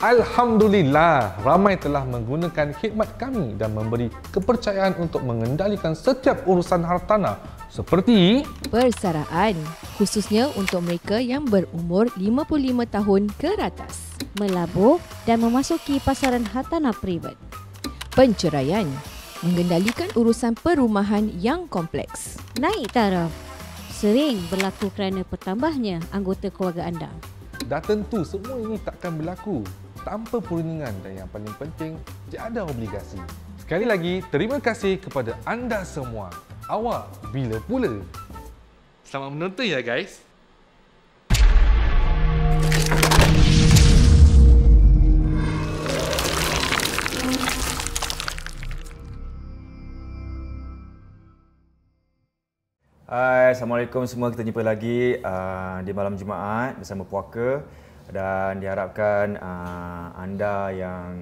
Alhamdulillah, ramai telah menggunakan khidmat kami dan memberi kepercayaan untuk mengendalikan setiap urusan hartanah seperti persaraan, khususnya untuk mereka yang berumur 55 tahun ke atas. Melabur dan memasuki pasaran hartanah privat. Penceraian, mengendalikan urusan perumahan yang kompleks. Naik taraf, sering berlaku kerana bertambahnya anggota keluarga anda. dah tentu semua ini takkan berlaku tanpa perundingan dan yang paling penting, tiada obligasi. Sekali lagi, terima kasih kepada anda semua. Awak bila pula? Selamat menonton ya guys. Hai, Assalamualaikum semua. Kita jumpa lagi di malam Jumaat bersama Puaka. Dan diharapkan anda yang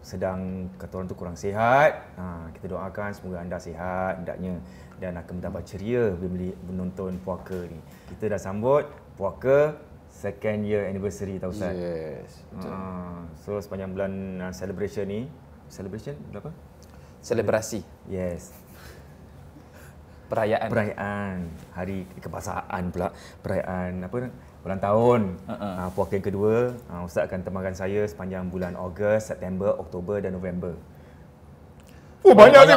sedang kata orang tu kurang sihat, kita doakan semoga anda sihat hendaknya dan akan mendapat ceria bila menonton Puaka ni. Kita dah sambut Puaka second year anniversary tau Ustaz. Yes, betul. So sepanjang bulan celebration ni, celebration berapa? Selebrasi. Yes. Perayaan hari kebangsaan pula, perayaan apa ulang tahun Puaka yang kedua. Ustaz akan temankan saya sepanjang bulan Ogos, September, Oktober dan November. Oh, banyaknya.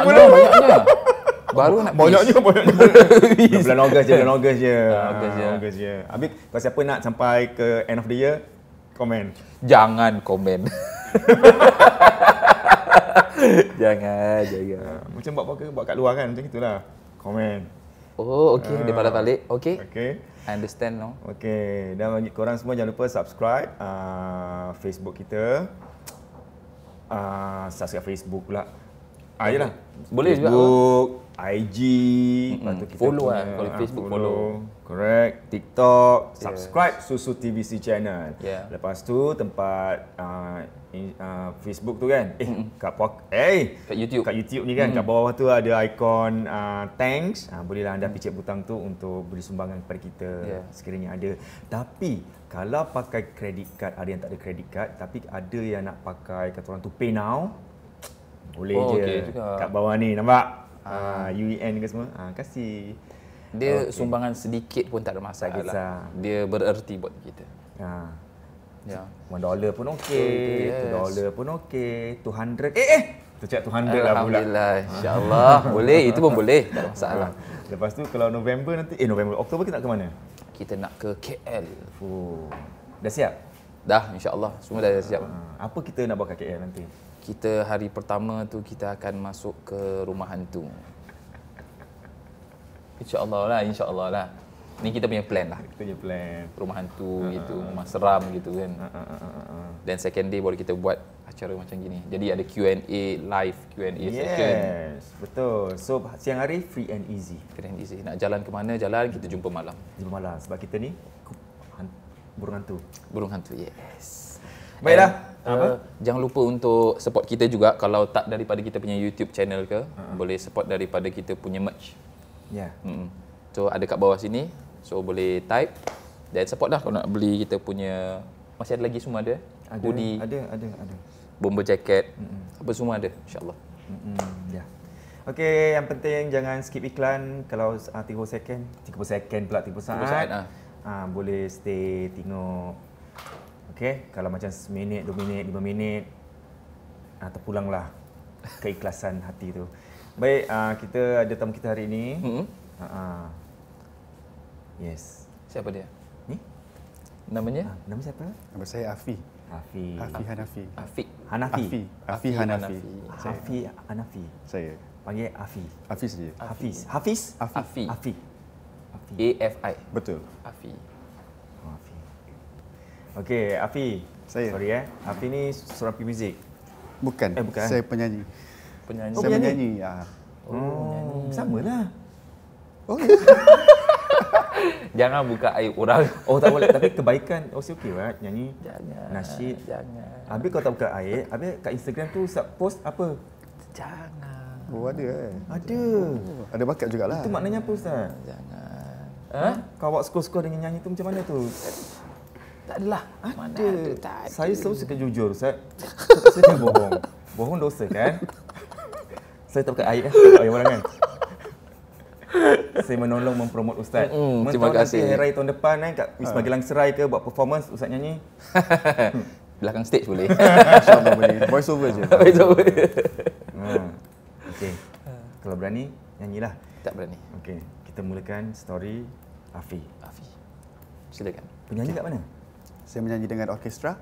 Baru nak banyaknya. Bulan Ogos je. Ogos je. Habis kalau siapa nak sampai ke end of the year, komen. Jangan komen. jangan. Macam buat Puaka buat kat luar kan, macam itulah. Komen. Oh, okey. Dia balas balik. Okey. Okey. I understand now. Okey. Dan korang semua jangan lupa subscribe Facebook kita. Subscribe Facebook pula. Yelah. Boleh Facebook, IG, lepas tu kita follow punya, kalau Facebook follow. Correct. TikTok, subscribe Susu TVC channel. Yeah. Lepas tu tempat Facebook tu kan. Kat YouTube. Kat YouTube ni kan, kat bawah tu ada ikon thanks. Bolehlah anda picit butang tu untuk beri sumbangan kepada kita sekiranya ada. Tapi kalau pakai credit card, ada yang tak ada credit card, tapi ada yang nak pakai kata orang tu Pay Now, boleh je. Okay juga. Kat bawah ni nampak UEN ke semua. Kasih. Dia sumbangan sedikit pun tak ada masalah. Dia bererti buat kita. Ya. $1 pun okey, $2 pun okey, 200. Tu cakap 200 lah pula. Alhamdulillah, insya-Allah. Boleh, itu pun boleh, tak ada masalah. Lepas tu kalau November nanti, Oktober kita nak ke mana? Kita nak ke KL. Dah siap? Dah, insya-Allah. Semua dah siap. Apa kita nak buat kat KL nanti? Kita hari pertama tu kita akan masuk ke rumah hantu. InsyaAllah lah. Ni kita punya plan lah. Kita punya plan. Rumah hantu gitu, rumah seram gitu kan. Dan second day baru kita buat acara macam gini. Jadi ada Q&A, live Q&A session. Yes, betul. So siang hari free and easy. Free and easy. Nak jalan ke mana, jalan, kita jumpa malam. Jumpa malam sebab kita ni burung hantu. Burung hantu, yes. Baiklah. Jangan lupa untuk support kita juga. Kalau tak daripada kita punya YouTube channel ke, boleh support daripada kita punya merch. Ya. So ada kat bawah sini. So boleh type dan support dah kalau nak beli kita punya. Masih ada lagi semua ada. Hoodie. Ada. Bomber jacket. Apa semua ada insya-Allah. Ya. Okey, yang penting jangan skip iklan. Kalau 30 second pula 30 saat. Boleh stay tengok. Okey, kalau macam seminit, 2 minit, 5 minit terpulanglah keikhlasan hati tu. Baik, kita ada tamu kita hari ini. Yes. Siapa dia? Ni? Namanya? Nama siapa? Nama saya Afi. Afi Hanafi. Hanafi. Afi Hanafi. Afi Hanafi. Saya. Panggil Afi. Afi saja. Hafiz? Afi. AFI. Betul. Afi. Afi. Okey, Afi. Saya. Sorry Afi ni seorang pemuzik. Bukan. Bukan. Saya penyanyi. Penyanyi. Saya penyanyi. Sama lah. Jangan buka aib orang. Tak boleh. Tapi kebaikan okey right? Nyanyi. Jangan. Nasyid. Jangan. Habis kau tak buka aib, habis kat Instagram tu post apa? Jangan. Ada Ada. Ada bakat jugalah. Itu maknanya apa Ustaz? Jangan. Kau awak skor-skor dengan nyanyi tu macam mana tu? Tak adalah. Ada. Saya selalu suka jujur. Saya tak bohong. Bohong dosa kan? Saya tak pakai air kan? Air orang kan? Saya menolong mempromot Ustaz. Terima kasih. Nanti hari raya tahun depan kat Wisma Gelang Serai ke buat performance Ustaz nyanyi. Belakang stage boleh. InsyaAllah boleh. Voice over je. Voice over. Okey. Kalau berani, nyanyilah. Tak berani. Okey, kita mulakan story Afi. Afi. Silakan. Penyanyi kat mana? Saya menyanyi dengan orkestra.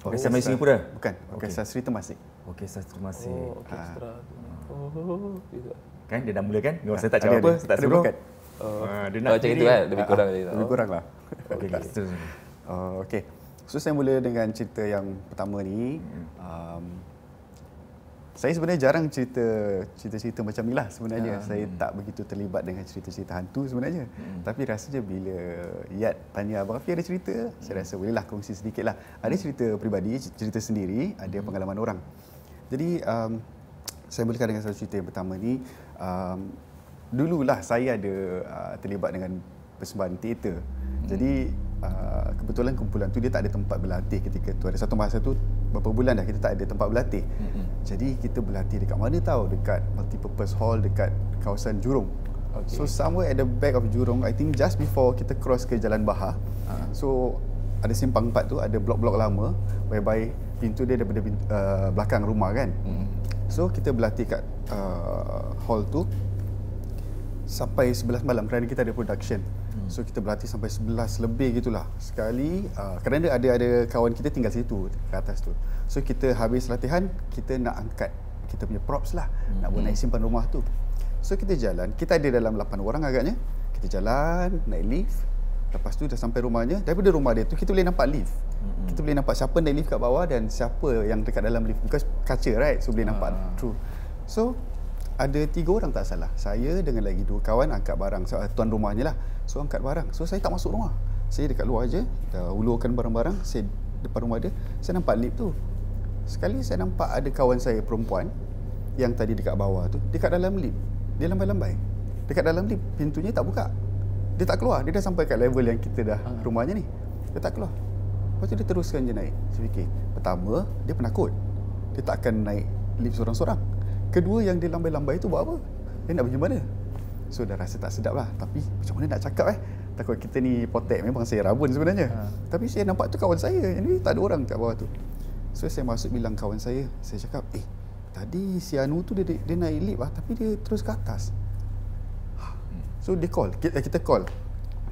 Orkestra Melayu Singapura? Bukan, orkestra Sri Temasek. Orkestra Temasek. Orkestra. Oh, gitu. Kan dia dah mula kan? Saya tak cakap apa, saya tak Ada suruh. bakat. Dia nak Macam itu kan? Lebih kurang macam itu. Lebih kurang lah. Okey, terus. Okey. So saya mula dengan cerita yang pertama ni. Saya sebenarnya jarang cerita-cerita macam ni lah sebenarnya. Saya tak begitu terlibat dengan cerita-cerita hantu sebenarnya. Tapi rasanya bila Yat tanya Abang Afi ada cerita, saya rasa bolehlah kongsi sedikit lah. Ada cerita peribadi, cerita sendiri, ada pengalaman orang. Jadi saya mulakan dengan satu cerita yang pertama ni. Dululah saya ada terlibat dengan persembahan teater. Jadi kebetulan kumpulan tu dia tak ada tempat berlatih ketika tu. Ada satu masa tu berapa bulan dah kita tak ada tempat berlatih. Jadi kita berlatih dekat mana tahu? Dekat multipurpose hall dekat kawasan Jurong. So somewhere at the back of Jurong, I think just before kita cross ke Jalan Bahar. So ada simpang 4 tu ada blok-blok lama whereby pintu dia daripada belakang rumah kan. So kita berlatih kat hall tu sampai 11 malam kerana kita ada production. So kita berlatih sampai 11 lebih gitulah. Sekali kerana ada kawan kita tinggal situ ke atas tu. So kita habis latihan, kita nak angkat kita punya props lah, nak buat naik simpan rumah tu. So kita jalan, kita ada dalam 8 orang agaknya. Kita jalan, naik lift. Lepas tu dah sampai rumahnya. Daripada rumah dia tu kita boleh nampak lift. Kita boleh nampak siapa naik lift kat bawah dan siapa yang dekat dalam lift. Because kaca right, so boleh nampak through. So ada 3 orang tak salah. Saya dengan lagi 2 kawan angkat barang. So, tuan rumahnya lah. So angkat barang. So saya tak masuk rumah. Saya dekat luar je, dah ulurkan barang-barang. Saya depan rumah dia, saya nampak lift tu. Sekali saya nampak ada kawan saya perempuan yang tadi dekat bawah tu, dekat dalam lift. Dia lambai-lambai. Dekat dalam lift, pintunya tak buka. Dia tak keluar. Dia dah sampai kat level yang kita dah rumahnya ni. Dia tak keluar. Lepas tu dia teruskan je naik. Saya fikir, pertama, dia penakut. Dia tak akan naik lift seorang-seorang. Kedua, yang dia lambai-lambai tu buat apa? Dia nak pergi mana? So dah rasa tak sedap lah. Tapi macam mana nak cakap takut kita ni potek. Memang saya rabun sebenarnya. Tapi saya nampak tu kawan saya. Ini tak ada orang kat bawah tu. So saya masuk bilang kawan saya. Saya cakap, tadi si Anu tu dia naik lift lah. Tapi dia terus ke atas. So dia call. Kita call.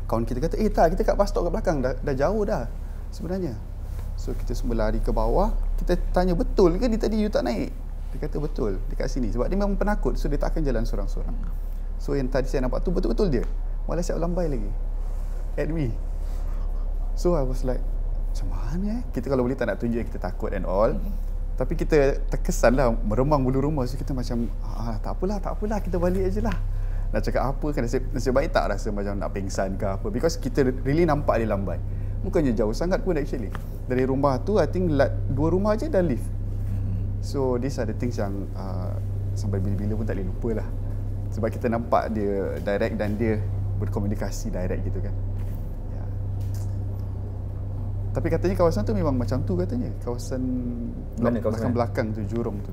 Kawan kita kata, tak, kita kat bus stop kat belakang. Dah jauh dah sebenarnya. So kita semua lari ke bawah. Kita tanya, betul ke dia tadi you tak naik? Dia kata betul, dekat sini. Sebab dia memang penakut. So dia tak akan jalan seorang-seorang. So yang tadi saya nampak tu betul-betul dia. Malah siap lambai lagi at me. So I was like, macam mana kita kalau boleh tak nak tunjuk kita takut and all. Tapi kita terkesan lah, meremang bulu rumah. So kita macam, tak apalah, kita balik je lah. Nak cakap apa kan, nasib baik tak rasa macam nak pingsan ke apa. Because kita really nampak dia lambai. Bukannya jauh sangat pun actually. Dari rumah tu, I think 2 rumah je dah lift. So these are the things yang sampai bila-bila pun tak boleh lupa lah. Sebab kita nampak dia direct dan dia berkomunikasi direct gitu kan. Ya. Tapi katanya kawasan tu memang macam tu katanya. Kawasan belakang-belakang tu, Jurong tu.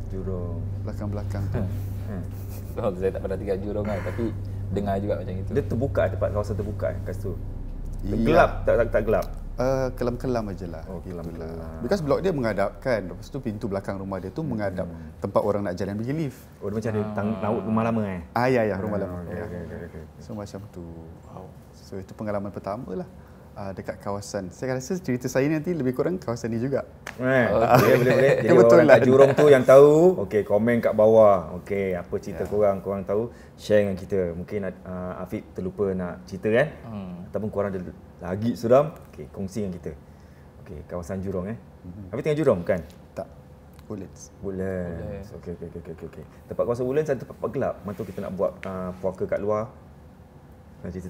Belakang-belakang tu. Saya tak pernah tinggal Jurong kan, tapi dengar juga macam itu. Dia terbuka, tempat kawasan terbuka kat situ. Gelap, tak gelap. Kelam-kelam aje lah. Kelam-kelam. Because blok dia menghadapkan. Lepas tu pintu belakang rumah dia tu menghadap tempat orang nak jalan pergi lift. Oh, dia macam ada laut rumah lama Ya, rumah lama. Okay. So macam tu. So itu pengalaman pertama lah. Dekat kawasan. Saya rasa cerita saya ni nanti lebih kurang kawasan ni juga. Boleh. Jadi betul orang lah. kat Jurong tu yang tahu, komen kat bawah. Apa cerita korang tahu, share dengan kita. Mungkin Afiq terlupa nak cerita kan? Ataupun korang ada lagi seram, kongsi dengan kita. Kawasan Jurong Afiq tinggal Jurong kan? Tak. Woodlands. Okey. Tempat kawasan Woodlands ada tempat gelap. Mantu kita nak buat puaka kat luar.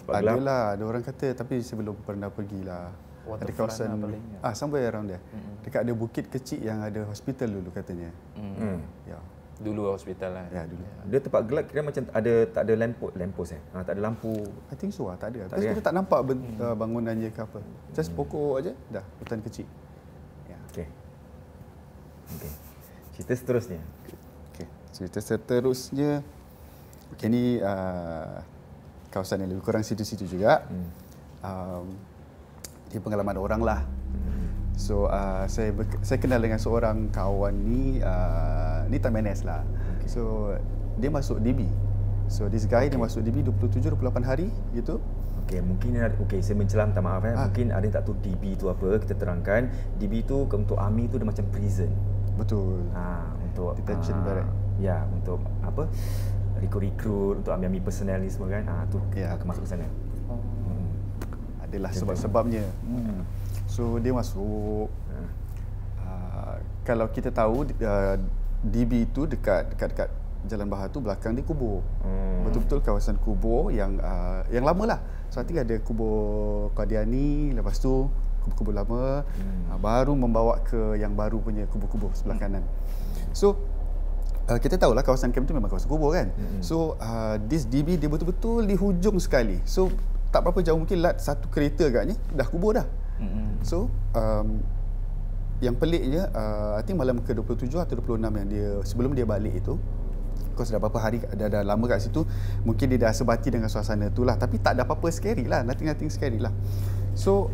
Adalah, ada orang kata, tapi saya belum pernah pergilah. Ada kawasan somewhere around there. Dekat ada bukit kecil yang ada hospital dulu katanya. Ya. Dulu hospital lah. Ya, dulu. Dia tempat gelap kira macam tak ada lamppost tak ada lampu. I think so tak ada. Tak Terus ada, kita tak nampak bangunannya ke apa. Just pokok aja, dah hutan kecil. Ya. Okey. Cerita seterusnya. Okey. Cerita seterusnya ini kawasan yang lebih kurang situ-situ juga. Dia pengalaman orang lah. So saya kenal dengan seorang kawan ni time NS lah. So dia masuk DB. So this guy dia masuk DB 27-28 hari gitu. Okey, mungkin saya mencelam, minta maaf Mungkin ada yang tak tahu DB tu apa, kita terangkan. DB tu untuk army tu dia macam prison. Betul. Untuk detention barrack. Ya, untuk apa? Rekrut untuk ambil personnel ni semua kan. Tu akan masuk ke sana. Adalah sebab-sebabnya. So dia masuk. Kalau kita tahu DB itu dekat Jalan Bahar tu belakang dia kubur. Betul-betul kawasan kubur yang lama lah. So nanti ada kubur Qadiani, lepas tu kubur-kubur lama, baru membawa ke yang baru punya kubur-kubur sebelah kanan. So kita tahulah kawasan camp tu memang kawasan kubur kan. So this DB dia betul-betul di hujung sekali. So tak berapa jauh, mungkin satu kereta agaknya dah kubur dah. So yang peliknya I think malam ke-27 atau 26 yang dia sebelum dia balik itu, because dah berapa hari dah lama kat situ, mungkin dia dah sebati dengan suasana tu lah, tapi tak ada apa-apa scary lah, nothing scary lah. So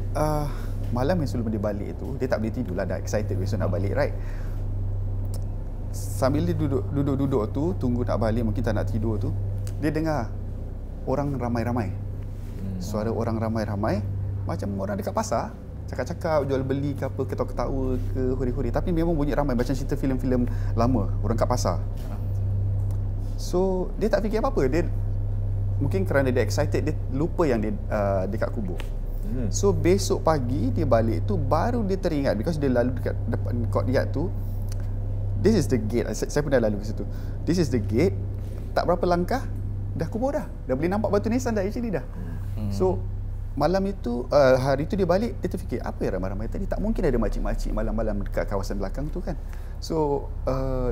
malam yang sebelum dia balik itu, dia tak boleh tidur lah, dah excited besok nak balik, right? Sambil dia duduk tu tunggu nak balik, mungkin tak nak tidur tu, dia dengar orang ramai-ramai. Suara orang ramai-ramai macam orang dekat pasar, cakap-cakap, jual beli ke apa, ketawa-ketawa ke, huri-huri, tapi memang bunyi ramai macam cerita filem-filem lama, orang kat pasar. So dia tak fikir apa-apa, dia mungkin kerana dia excited, dia lupa yang dia dekat kubur. So besok pagi dia balik tu baru dia teringat, because dia lalu dekat depan courtyard tu. This is the gate. Saya pernah lalu ke situ. This is the gate. Tak berapa langkah dah kubur dah. Dah boleh nampak batu nisan dah actually dah. So malam itu, hari itu dia balik, dia terfikir apa yang ramai-ramai tadi, tak mungkin ada makcik-makcik malam-malam dekat kawasan belakang tu kan. So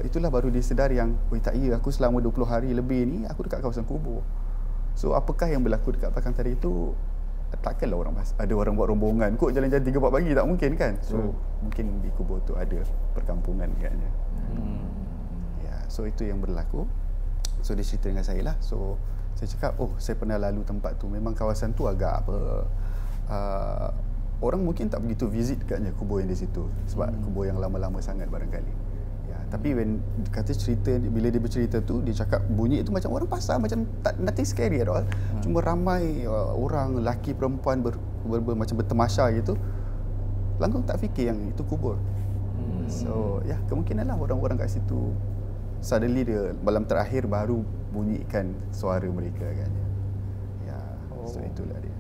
itulah baru dia sedar yang, tak ya, aku selama 20 hari lebih ni aku dekat kawasan kubur. So apakah yang berlaku dekat belakang tadi itu? Takkanlah ada orang buat rombongan kot jalan-jalan 3-4 pagi, tak mungkin kan. So mungkin di kubur tu ada perkampungan katnya. Ya, so itu yang berlaku. So dia cerita dengan saya lah. So saya cakap, saya pernah lalu tempat tu. Memang kawasan tu agak orang mungkin tak begitu visit katnya kubur yang di situ, sebab kubur yang lama-lama sangat barangkali. Ya, tapi bila dia bercerita tu, dia cakap bunyi itu macam orang pasar, macam nothing scary at all. Cuma ramai orang, lelaki perempuan macam bertemasya gitu. Langsung tak fikir yang itu kubur. So ya, kemungkinanlah orang-orang kat situ suddenly dia malam terakhir baru bunyikan suara mereka agaknya. Ya, so itulah dia.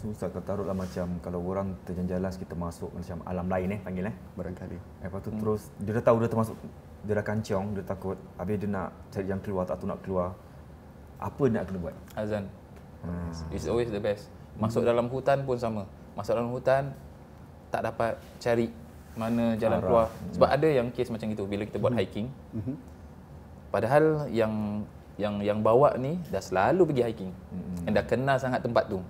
Susah kau taruhlah macam kalau orang terjelas kita masuk macam alam lain panggil barangkali. Lepas tu terus dia dah tahu dia termasuk, dia dah kancong, dia takut, habis dia nak cari yang keluar, tak tahu nak keluar. Apa nak kena buat? Azan. It's always the best. Masuk dalam hutan pun sama. Masuk dalam hutan tak dapat cari mana jalan keluar. Sebab ada yang kes macam itu bila kita buat hiking. Padahal yang bawa ni dah selalu pergi hiking. Dan dah kenal sangat tempat tu.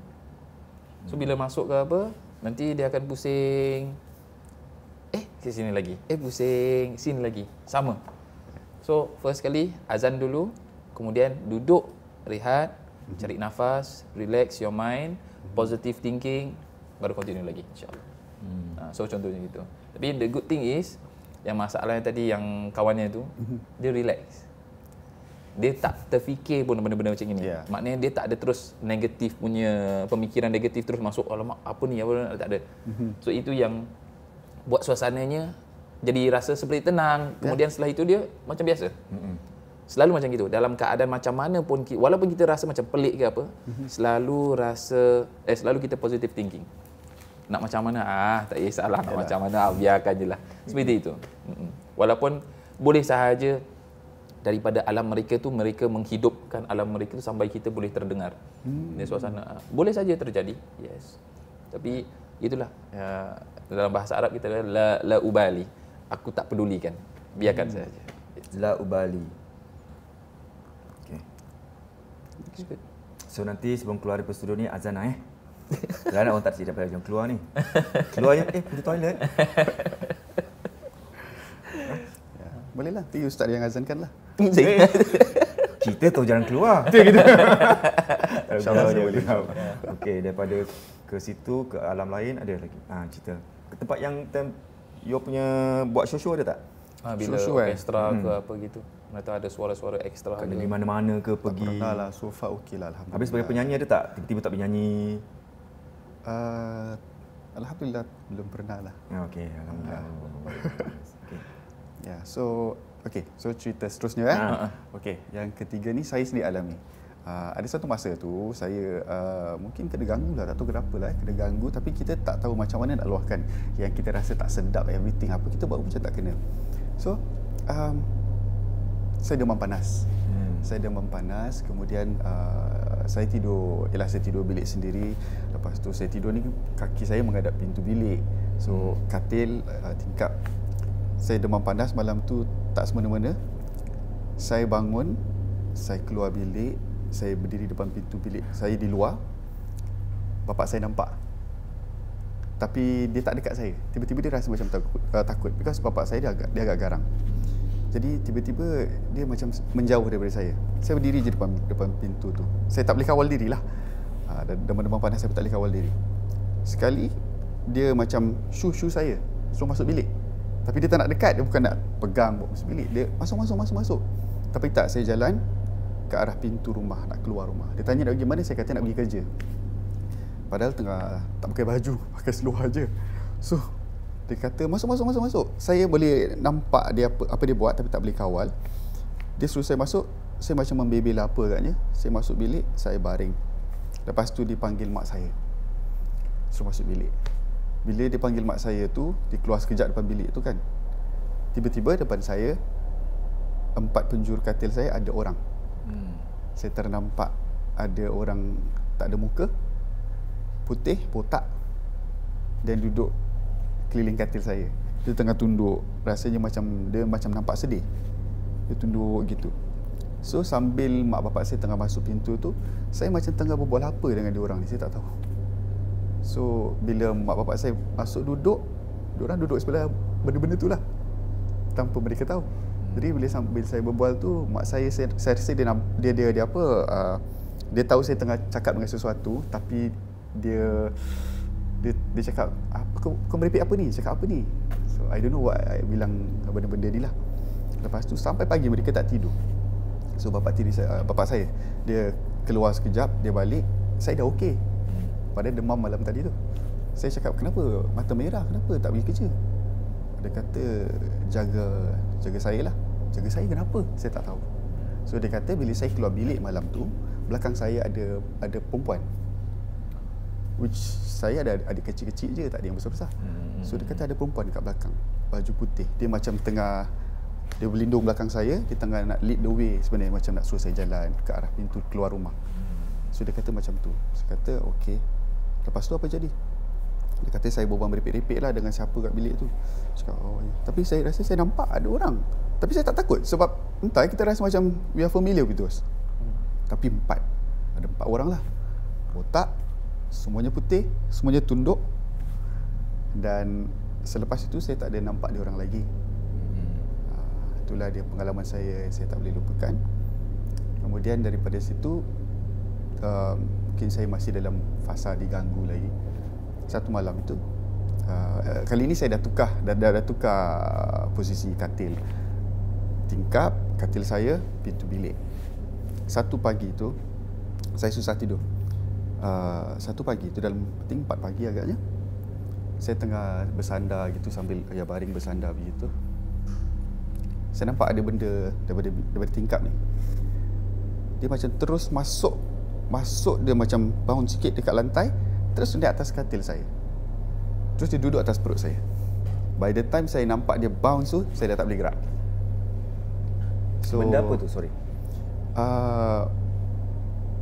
So bila masuk ke apa, nanti dia akan pusing. Ke sini lagi. Pusing, sini lagi. Sama. So first kali azan dulu, kemudian duduk, rehat, cari nafas, relax your mind, positive thinking, baru continue lagi insya-Allah. So contohnya gitu. Tapi the good thing is, yang masalahnya tadi yang kawannya tu, dia relax. Dia tak terfikir pun benda-benda macam ini. Yeah. Maknanya dia tak ada terus negatif punya pemikiran negatif terus masuk, alamak apa ni, tak ada. So itu yang buat suasananya jadi rasa seperti tenang. Kemudian setelah itu dia macam biasa. Selalu macam gitu. Dalam keadaan macam mana pun, walaupun kita rasa macam pelik ke apa, selalu kita positive thinking. Nak macam mana, tak kisahlah nak macam mana, biarkan je lah. Seperti itu. Walaupun boleh sahaja daripada alam mereka tu, mereka menghidupkan alam mereka tu sampai kita boleh terdengar. Di suasana boleh saja terjadi. Yes. Tapi itulah dalam bahasa Arab kita la ubali. Aku tak pedulikan. Biarkan saja. La ubali. Okay. So nanti sebelum keluar dari studio ni azan lah Kalau nak orang tak siap dapat jom keluar ni. Keluar je, pergi toilet. Boleh lah, nanti Ustaz yang azankan lah. Kita tahu jalan keluar. InsyaAllah saya boleh. Okey, daripada ke situ, ke alam lain ada lagi. Cerita. Ke tempat yang you punya buat show-show ada tak? Bila Show-show, orkestra ke apa gitu. Mereka ada suara-suara ekstra. Kat negeri mana-mana ke Tak pergi? pernah lah, so far okey lah Alhamdulillah. Habis sebagai penyanyi ada tak? Tiba-tiba tak bernyanyi? Alhamdulillah belum pernah lah. Okey, alhamdulillah. Okey. Ya, so cerita seterusnya Okey, yang ketiga ni saya sendiri alami. Ada satu masa tu saya mungkin kena ganggu lah, tak tahu kenapa lah kena ganggu, tapi kita tak tahu macam mana nak luahkan yang kita rasa tak sedap, everything apa kita buat macam tak kena. So saya demam panas. Saya demam panas, kemudian saya tidur bilik sendiri. Lepas tu saya tidur ni kaki saya menghadap pintu bilik. So katil tingkap. Saya demam panas malam tu tak semena-mena. Saya bangun, saya keluar bilik, saya berdiri depan pintu bilik. Saya di luar. Bapak saya nampak. Tapi dia tak dekat saya. Tiba-tiba dia rasa macam takut because bapak saya dia agak garang. Jadi tiba-tiba dia macam menjauh daripada saya. Saya berdiri je depan pintu tu. Saya tak boleh kawal diri lah. Demam-demam panas saya tak boleh kawal diri. Sekali dia macam shoo saya suruh masuk bilik. Tapi dia tak nak dekat, dia bukan nak pegang bawa masuk bilik. Dia masuk. Tapi tak, saya jalan ke arah pintu rumah, nak keluar rumah. Dia tanya nak pergi mana, saya kata nak pergi kerja. Padahal tengah tak pakai baju, pakai seluar je. So dia kata masuk. Saya boleh nampak dia apa dia buat tapi tak boleh kawal. Dia suruh saya masuk, saya macam membebel apa agaknya. Saya masuk bilik, saya baring. Lepas tu dipanggil mak saya. Suruh masuk bilik. Bila dia panggil mak saya tu, dia keluar sekejap depan bilik tu kan. Tiba-tiba depan saya 4 penjuru katil saya ada orang. Saya ternampak ada orang tak ada muka, putih, botak dan duduk keliling katil saya. Dia tengah tunduk, rasanya dia macam nampak sedih. Dia tunduk gitu. So sambil mak bapak saya tengah masuk pintu tu, saya macam tengah berbual apa dengan dia orang ni, saya tak tahu. So bila mak bapak saya masuk duduk, diorang duduk sebelah benda-benda tu lah tanpa mereka tahu. Jadi bila saya berbual tu, mak saya rasa dia apa, dia tahu saya tengah cakap dengan sesuatu, tapi dia cakap, kau merepek apa ni? Cakap apa ni? So I don't know what I bilang benda-benda ni lah. Lepas tu sampai pagi mereka tak tidur. So bapak saya dia keluar sekejap, dia balik, saya dah okey. Padahal demam malam tadi tu. Saya cakap, kenapa mata merah? Kenapa tak pergi kerja? Dia kata, jaga saya lah. Jaga saya kenapa? Saya tak tahu. So dia kata bila saya keluar bilik malam tu, belakang saya ada perempuan. Which saya ada adik kecil-kecil je, tak ada yang besar-besar. So dia kata ada perempuan dekat belakang, baju putih. Dia macam tengah, dia berlindung belakang saya, dia tengah nak lead the way sebenarnya, macam nak suruh saya jalan ke arah pintu keluar rumah. So dia kata macam tu. Saya kata okey. Lepas tu apa jadi? Dia kata saya berbual merepek-repek lah dengan siapa kat bilik tu. Saya cakap, oh ya. Tapi saya rasa saya nampak ada orang. Tapi saya tak takut sebab entah kita rasa macam we are familiar with those. Tapi 4. Ada 4 orang lah. Botak, semuanya putih, semuanya tunduk. Dan selepas itu saya tak ada nampak dia orang lagi. Itulah dia pengalaman saya yang saya tak boleh lupakan. Kemudian daripada situ mungkin saya masih dalam fasa diganggu lagi. Satu malam itu kali ini saya dah tukar posisi katil. Tingkap katil saya, pintu bilik. Satu pagi itu saya susah tidur. Satu pagi itu dalam 4 pagi agaknya, saya tengah bersandar gitu sambil baring bersandar begitu. Saya nampak ada benda daripada tingkap ni. Dia macam terus masuk dia macam bangun sikit dekat lantai, terus naik atas katil saya. Terus dia duduk atas perut saya. By the time saya nampak dia bounce tu, saya dah tak boleh gerak. So, benda apa tu? Sorry.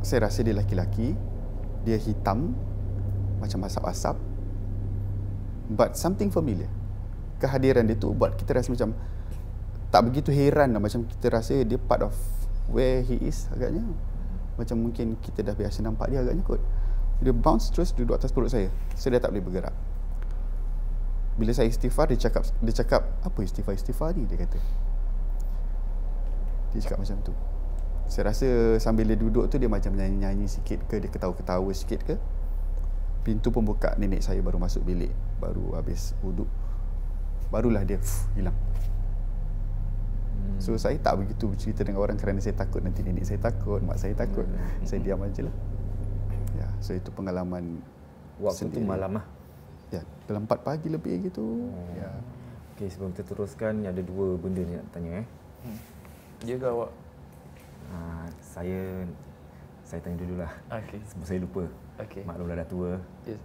Saya rasa dia laki-laki. Dia hitam, macam asap-asap. But something familiar. Kehadiran dia tu buat kita rasa macam tak begitu heran lah, macam kita rasa dia part of where he is agaknya. Macam mungkin kita dah biasa nampak dia agaknya kot. Dia bounce terus duduk atas perut saya dah tak boleh bergerak. Bila saya istighfar, dia cakap apa istighfar ni, dia kata. Dia cakap macam tu. Saya rasa sambil dia duduk tu dia macam nyanyi-nyanyi sikit ke, dia ketawa-ketawa sikit ke. Pintu pun buka, nenek saya baru masuk bilik, baru habis wuduk. Barulah dia hilang. So saya tak begitu bercerita dengan orang kerana saya takut nanti nenek saya takut, mak saya takut. Saya diam ajalah. Ya, so itu pengalaman Waktu sendiri. tu malam lah. Ya, dalam 4 pagi lebih gitu. Ya. Okey, sebelum kita teruskan, ada 2 benda ni nak tanya. Dia ke awak? Saya tanya dululah. Okey. Sebab saya lupa. Okey. Maklum dah tua. Yes.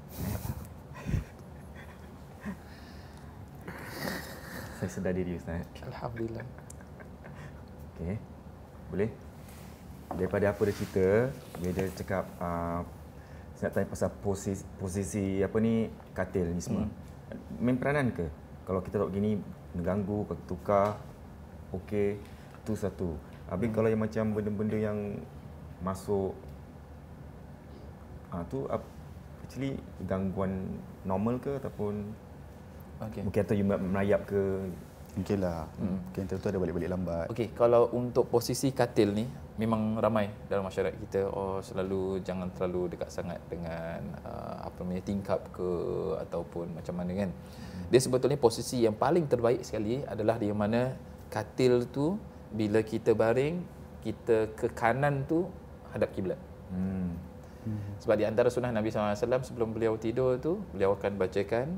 Saya sedar diri Ustaz. Alhamdulillah. Okey. Boleh? Daripada apa dia cerita, dia cakap saya nak tanya pasal posisi apa ni, katil ni semua. Main peranan ke? Kalau kita tengok gini mengganggu, kalau tukar, okey, tu satu. Habis kalau yang macam benda-benda yang masuk tu actually gangguan normal ke ataupun mungkin atau you merayap ke? Mungkinlah. Mungkin tentu ada balik-balik lambat. Okey, kalau untuk posisi katil ni memang ramai dalam masyarakat kita, selalu jangan terlalu dekat sangat dengan apa namanya, tingkap ke ataupun macam mana kan. Dia sebetulnya posisi yang paling terbaik sekali adalah di mana katil tu bila kita baring, kita ke kanan tu hadap kiblat. Sebab di antara sunnah Nabi SAW sebelum beliau tidur tu, beliau akan bacakan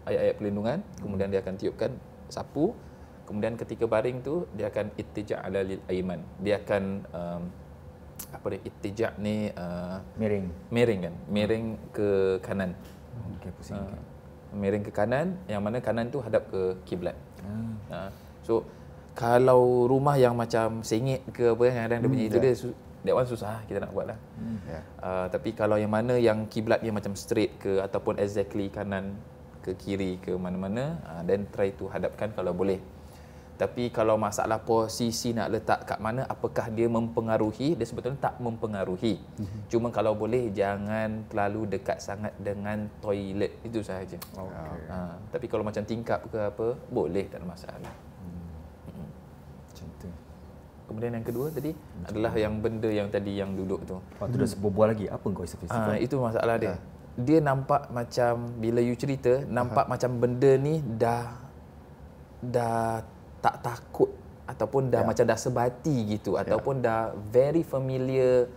ayat-ayat perlindungan, kemudian dia akan tiupkan sapu, kemudian ketika baring tu dia akan ittija' ala lil aiman. Dia akan ittija' ni miring kan, miring ke kanan. Okey, pusing. Miring ke kanan, yang mana kanan tu hadap ke kiblat. So kalau rumah yang macam sengit ke apa yang ada bunyi itu, dia that one susah kita nak buat lah. Tapi kalau yang mana yang kiblat dia macam straight ke ataupun exactly kanan ke kiri ke mana-mana, then try to hadapkan kalau boleh. Tapi kalau masalah posisi nak letak kat mana, apakah dia mempengaruhi, dia sebetulnya tak mempengaruhi. Cuma kalau boleh jangan terlalu dekat sangat dengan toilet, itu sahaja. Tapi kalau macam tingkap ke apa, boleh, tak ada masalah. Macam tu. Kemudian yang kedua tadi adalah yang benda yang tadi yang duduk tu. Tu dah berbual lagi. Apa kau istifat? Itu masalah dia. Dia nampak macam bila you cerita, nampak macam benda ni dah tak takut ataupun dah macam dah sebati gitu, ataupun dah very familiar,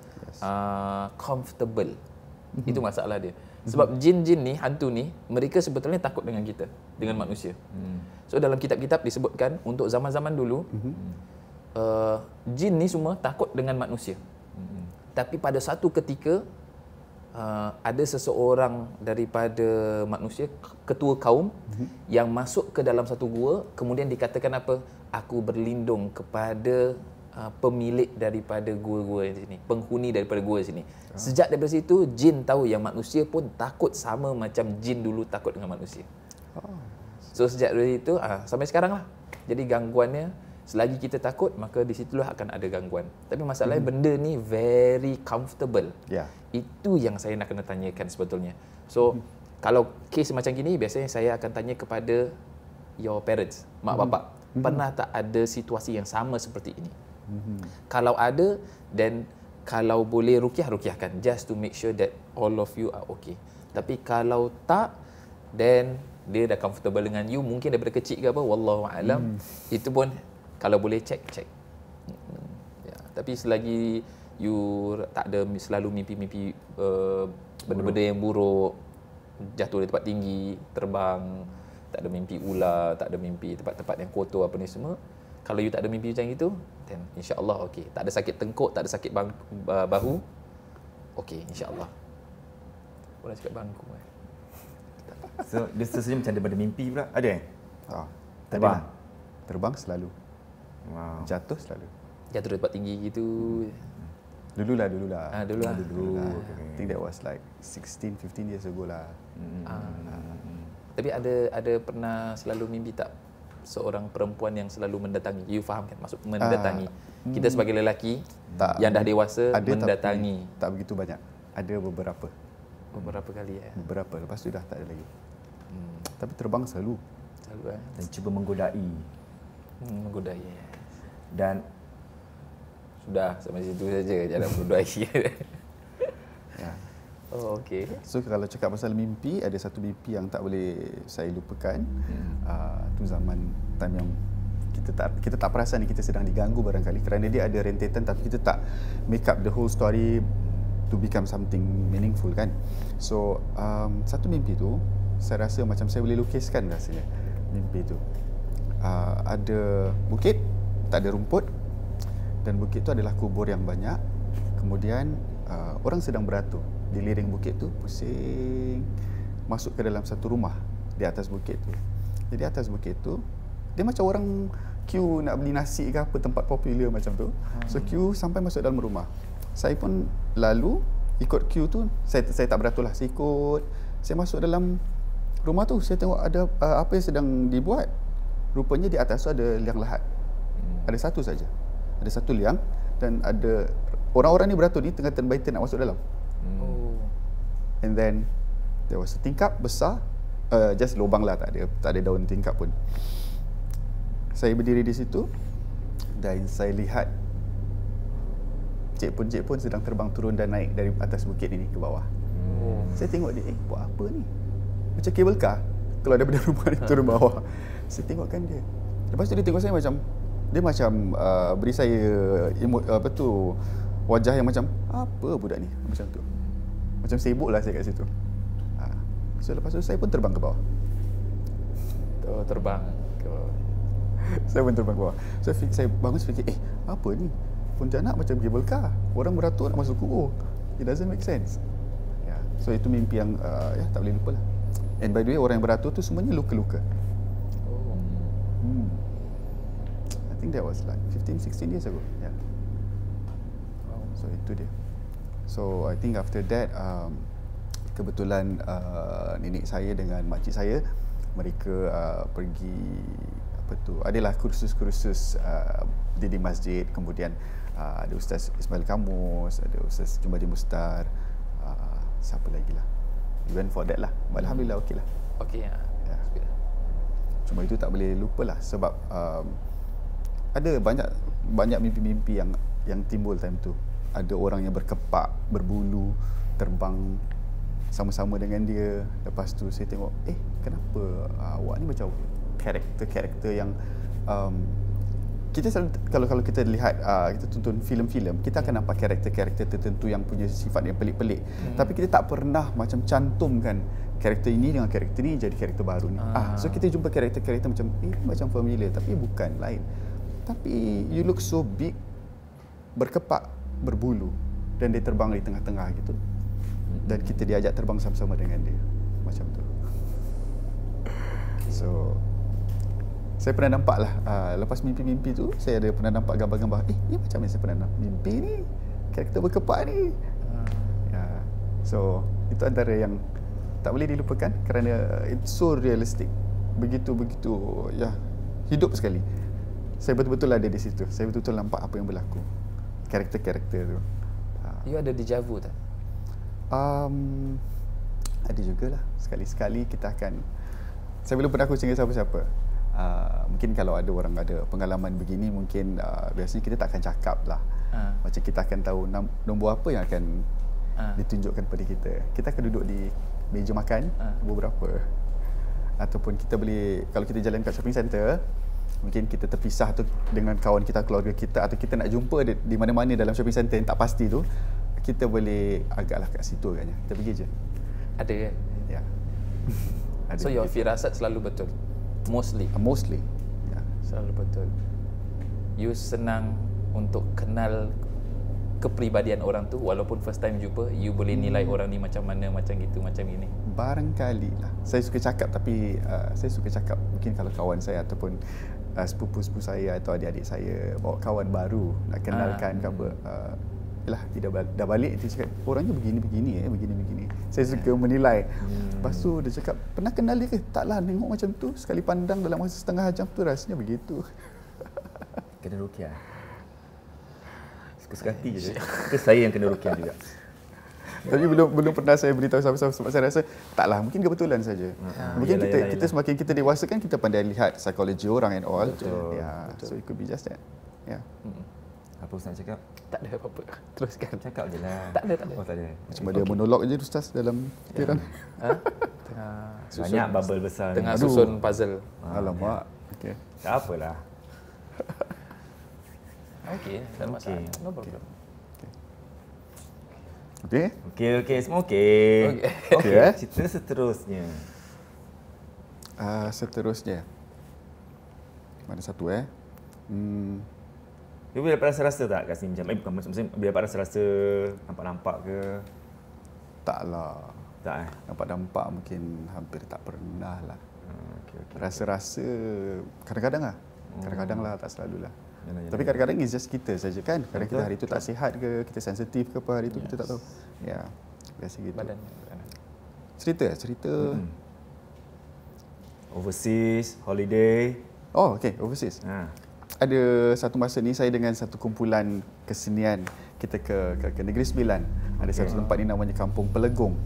comfortable. Itu masalah dia. Sebab jin-jin ni, hantu ni, mereka sebetulnya takut dengan kita, dengan manusia. So dalam kitab-kitab disebutkan untuk zaman-zaman dulu, jin ni semua takut dengan manusia. Tapi pada satu ketika ada seseorang daripada manusia, ketua kaum, yang masuk ke dalam satu gua, kemudian dikatakan apa? Aku berlindung kepada pemilik daripada gua-gua di sini, penghuni daripada gua sini. Sejak daripada situ, jin tahu yang manusia pun takut sama macam jin dulu takut dengan manusia. So sejak dari itu sampai sekarang lah. Jadi gangguannya, selagi kita takut, maka di situlah akan ada gangguan. Tapi masalahnya benda ni very comfortable. Itu yang saya nak kena tanyakan sebetulnya. So kalau kes macam gini, biasanya saya akan tanya kepada your parents, mak bapak. Pernah tak ada situasi yang sama seperti ini? Kalau ada, then kalau boleh ruqyahkan, just to make sure that all of you are okay. Tapi kalau tak, then dia dah comfortable dengan you, mungkin daripada kecil ke apa, wallahu alam. Itu pun kalau boleh check. Tapi selagi you tak ada selalu mimpi-mimpi benda-benda yang buruk, jatuh dari tempat tinggi, terbang, tak ada mimpi ular, tak ada mimpi tempat-tempat yang kotor apa ni semua, kalau you tak ada mimpi macam itu, then insya-Allah okey. Tak ada sakit tengkuk, tak ada sakit bahu, okey insya-Allah. Boleh cakap bangku So dia sebenarnya macam daripada mimpi pula. Ada Terbang. Terbang selalu. Wow. Jatuh selalu. Jatuh dari tempat tinggi gitu. Dulu. Dulu. I think that was like 16, 15 years ago lah. Tapi ada pernah selalu mimpi tak? seorang perempuan yang selalu mendatangi. You faham kan maksud mendatangi? Kita sebagai lelaki yang dah dewasa ada, mendatangi. Tak begitu banyak. Ada beberapa kali ya. Beberapa, lepas tu dah tak ada lagi. Tapi terbang selalu. Dan cuba menggodai. Menggodai. Dan sudah sampai situ saja jalan menggodai. Ya. Oh, okey. So kalau cakap pasal mimpi, ada satu mimpi yang tak boleh saya lupakan. Tu zaman time yang kita tak perasan kita sedang diganggu barangkali kerana dia ada rentetan tapi kita tak make up the whole story to become something meaningful kan. So satu mimpi tu saya rasa macam saya boleh lukiskan rasanya mimpi tu. Ada bukit, tak ada rumput, dan bukit tu adalah kubur yang banyak. Kemudian orang sedang beratur di liring bukit tu, pusing masuk ke dalam satu rumah di atas bukit tu. Jadi atas bukit tu dia macam orang queue nak beli nasi ke apa, tempat popular macam tu. So queue sampai masuk dalam rumah. Saya pun lalu ikut queue tu, saya tak beratur lah. Saya ikut, saya masuk dalam rumah tu, saya tengok ada apa yang sedang dibuat. Rupanya di atas tu ada liang lahat. Ada satu saja. Ada satu liang dan ada orang-orang ni beratur ni tengah turn by turn nak masuk dalam. And then there was a tingkap besar, just lubang lah, tak ada daun tingkap pun. Saya berdiri di situ dan saya lihat cik pun sedang terbang turun dan naik dari atas bukit ini ke bawah. Saya tengok dia, buat apa ni? Macam kabel car kalau daripada rumah ni turun bawah. Saya tengokkan dia. Lepas tu dia tengok saya macam, dia macam beri saya wajah yang macam, apa budak ni? Macam tu. Macam sibuk lah saya kat situ. So lepas tu saya pun terbang ke bawah. Terbang ke bawah. Saya pun terbang ke bawah. So saya bangun fikir, apa ni? Pontianak macam kabel car. Orang beratur nak masuk kubur. It doesn't make sense. So itu mimpi yang tak boleh lupa lah. And by the way, orang yang beratur tu semuanya luka-luka. I think that was like 15-16 years ago. Yeah. So itu dia. So I think after that, kebetulan nenek saya dengan makcik saya, mereka pergi adalah kursus-kursus di masjid. Kemudian ada Ustaz Ismail Kamus, ada Ustaz Jumbadi Mustar, siapa lagi lah. We went for that lah. Alhamdulillah okey lah. Okey ya. Cuma itu tak boleh lupa lah sebab ada banyak mimpi-mimpi yang timbul time tu. Ada orang yang berkepak, berbulu, terbang sama-sama dengan dia. Lepas tu saya tengok, kenapa awak ni macam karakter yang kita selalu, kalau kita lihat kita tonton filem-filem, kita akan nampak karakter-karakter tertentu yang punya sifat yang pelik-pelik. Tapi kita tak pernah macam cantumkan karakter ini dengan karakter ni jadi karakter baru ni. So kita jumpa karakter-karakter macam macam familiar tapi bukan, lain. Tapi you look so big, berkepak, berbulu, dan dia terbang di tengah-tengah gitu. Dan kita diajak terbang sama-sama dengan dia. Macam tu. So saya pernah nampak lah, lepas mimpi-mimpi tu, saya ada pernah nampak gambar-gambar, ni macam ni saya pernah mimpi ni, karakter berkepak ni. So, itu antara yang tak boleh dilupakan kerana it's so realistic. Begitu-begitu, hidup sekali. Saya betul-betul ada di situ. Saya betul-betul nampak apa yang berlaku. Karakter-karakter tu. You ada déjà vu tak? Ada jugalah. Sekali-sekali kita akan, saya belum pernah kucing dengan siapa-siapa. Mungkin kalau ada orang ada pengalaman begini, mungkin biasanya kita tak akan cakap lah. Macam kita akan tahu nombor apa yang akan ditunjukkan pada kita. Kita akan duduk di meja makan, nombor berapa. Ataupun kita boleh, kalau kita jalan kat shopping center, mungkin kita terpisah tu dengan kawan kita, keluarga kita, atau kita nak jumpa di mana-mana dalam shopping center yang tak pasti tu, kita boleh agaklah kat situ agaknya. Kita pergi je. Ada kan? Ya. Ada. So your firasat selalu betul? Mostly? Mostly. Ya. Selalu betul. You senang untuk kenal kepribadian orang tu walaupun first time jumpa, you boleh nilai orang ni macam mana, macam gitu, macam ini? Barangkali lah. Saya suka cakap, tapi saya suka cakap mungkin kalau kawan saya ataupun sepupu-sepupu saya atau adik-adik saya bawa kawan baru nak kenalkan ke apa, yalah dia dah balik dia cakap orangnya begini. Saya suka menilai. Lepas tu dia cakap pernah kenal dia ke? Taklah, nengok macam tu sekali pandang dalam masa setengah jam tu rasanya begitu. Kena rukiah. Suka hati je. Itu saya yang kena rukiah juga. Tapi belum pernah saya beritahu siapa-siapa sebab saya rasa taklah, mungkin kebetulan saja. Mungkin kita semakin kita dewasa kan kita pandai lihat psikologi orang and all. Betul. Ya, so it could be just that. Ya. Apa Ustaz cakap? Tak ada apa-apa. Teruskan. Cakap je lah. Tak ada. Oh, tak ada. Cuma dia monolog je Ustaz dalam fikiran. Tengah Banyak bubble besar. tengah ni. susun puzzle. Alamak. Okey. Tak apalah. Okey, tak ada masalah. No problem. Okey. Okey, semua okey. Okey, eh? Cerita seterusnya. Seterusnya. Mana satu Dia bila dapat rasa-rasa tak kat sini macam maksudnya bila dapat rasa-rasa nampak-nampak ke? Taklah. Tak Nampak-nampak mungkin hampir tak pernah lah. Okey. Rasa-rasa kadang-kadang lah. Kadang-kadang lah, tak selalu lah. Yalah. Tapi kadang-kadang it's just kita saja kan. Kadang kita Betul. hari tu tak sihat ke, kita sensitif ke apa hari tu kita tak tahu. Ya, biasa gitu. Badan. Cerita. Overseas, holiday. Oh, okey, overseas. Ada satu masa ni saya dengan satu kumpulan kesenian kita ke Negeri Sembilan. Ada satu tempat ni namanya Kampung Pelegong.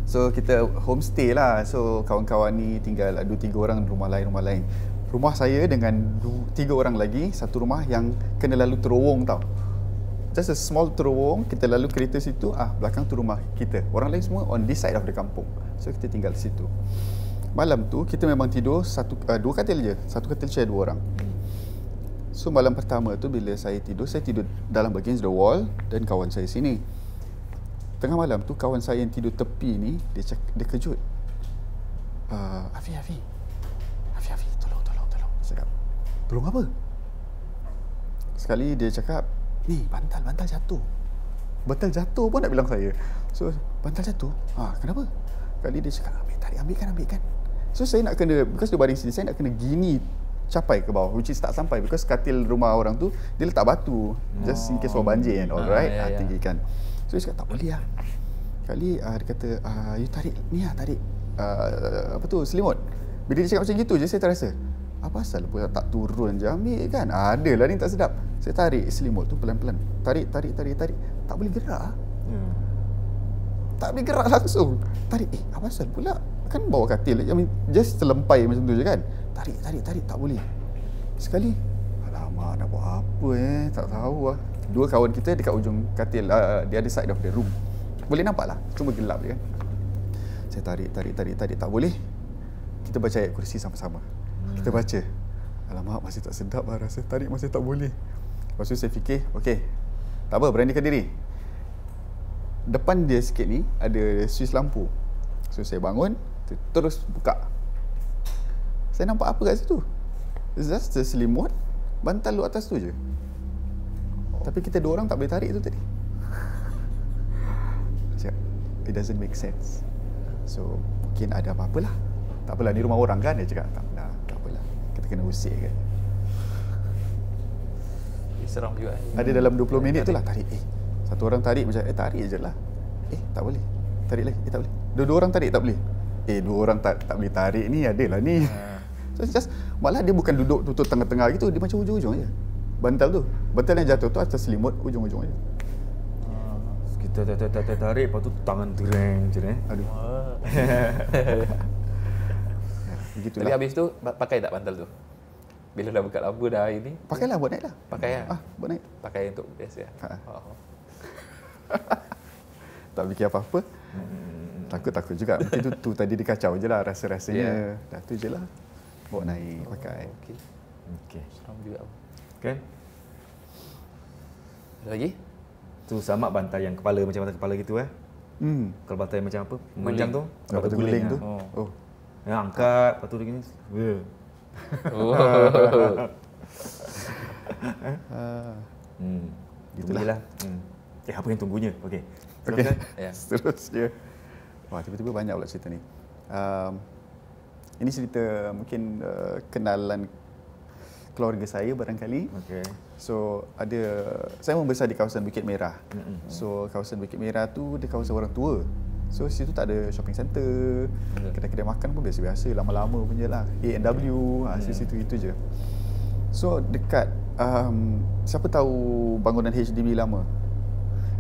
So kita homestay lah. So kawan-kawan ni tinggal 2-3 orang rumah lain. Rumah saya dengan 3 orang lagi, satu rumah yang kena lalu terowong tau. Just a small terowong, kita lalu kereta situ, belakang tu rumah kita. Orang lain semua on this side of the kampung. So kita tinggal di situ. Malam tu kita memang tidur 2 katil je. Satu katil share 2 orang. So malam pertama tu bila saya tidur dalam against the wall dan kawan saya sini. Tengah malam tu kawan saya yang tidur tepi ni dia kejut. Afi, tolong. Dia cakap, tolong apa? Sekali dia cakap, ni bantal jatuh. Bantal jatuh pun nak bilang saya. So bantal jatuh? Kenapa? Sekali dia cakap, ambilkan. So saya nak kena, because dia baring sini, saya nak kena gini capai ke bawah, which is tak sampai because katil rumah orang tu dia letak batu just in case for banjir and all right. Tinggikan. So dia cakap tak boleh lah. Kali dia kata you tarik apa tu selimut. Bila dia cakap macam gitu je saya terasa apa asal pula tak turun je ambil kan. Ada lah ni tak sedap. Saya tarik selimut tu pelan-pelan. Tarik. Tak boleh gerak. Tak boleh gerak langsung. Tarik. Apa asal pula? Kan bawa katil. Just terlempai macam tu je kan. Tarik. Tak boleh. Sekali. Alamak nak buat apa tak tahu lah. 2 kawan kita dekat ujung katil. The other side of the room. Boleh nampak lah. Cuma gelap je kan. Saya tarik. Tak boleh. Kita baca ayat kursi sama-sama. Kita baca. Alamak masih tak sedap lah rasa. Tarik masih tak boleh. Lepas tu saya fikir, okey. Tak apa, beranikan diri. Depan dia sikit ni ada suis lampu. So saya bangun, terus buka. Saya nampak apa kat situ? Just selimut, bantal lu atas tu je. Tapi kita 2 orang tak boleh tarik tu tadi. Cakap, it doesn't make sense. So mungkin ada apa-apalah. Tak apalah, ni rumah orang kan? Dia cakap, tak apalah. Kita kena usik kan. Seram juga. Ada dalam 20 minit tu lah tarik. Satu orang tarik macam, tarik je lah. Tak boleh. Tarik lagi. Tak boleh. 2 orang tarik tak boleh. 2 orang tak boleh tarik ni adalah ni. So just, malah dia bukan duduk tutup tengah-tengah gitu. Dia macam ujung-ujung je. Bantal tu. Bantal yang jatuh tu atas selimut ujung-ujung je. Kita tarik, lepas tu tangan tereng je Aduh. Begitulah. Tapi habis tu pakai tak bantal tu? Bila dah buka lampu dah ini? Pakailah buat naik lah. Pakai lah? Buat naik. Pakai untuk biasa. Tak fikir apa-apa. Takut juga. Mungkin tu tadi dikacau je lah rasa-rasanya. Dah tu je lah. Bawa naik, pakai. Okey. Seram juga. Kan? Ada lagi? Tu sama bantal yang kepala macam bantal kepala gitu Kalau bantal yang macam apa? Panjang tu. Batu guling tu. Oh. Yang angkat, lepas tu dia gini. Gitulah. Apa yang tunggunya? Okey. Okey. Ya. Seterusnya. Wah, tiba-tiba banyak pula cerita ni. Ini cerita mungkin kenalan keluarga saya barangkali. Okey. So saya membesar di kawasan Bukit Merah. So kawasan Bukit Merah tu dia kawasan orang tua. So situ tak ada shopping center, kedai-kedai makan pun biasa-biasa, lama-lama punya lah. A&W, situ itu je. So dekat siapa tahu bangunan HDB lama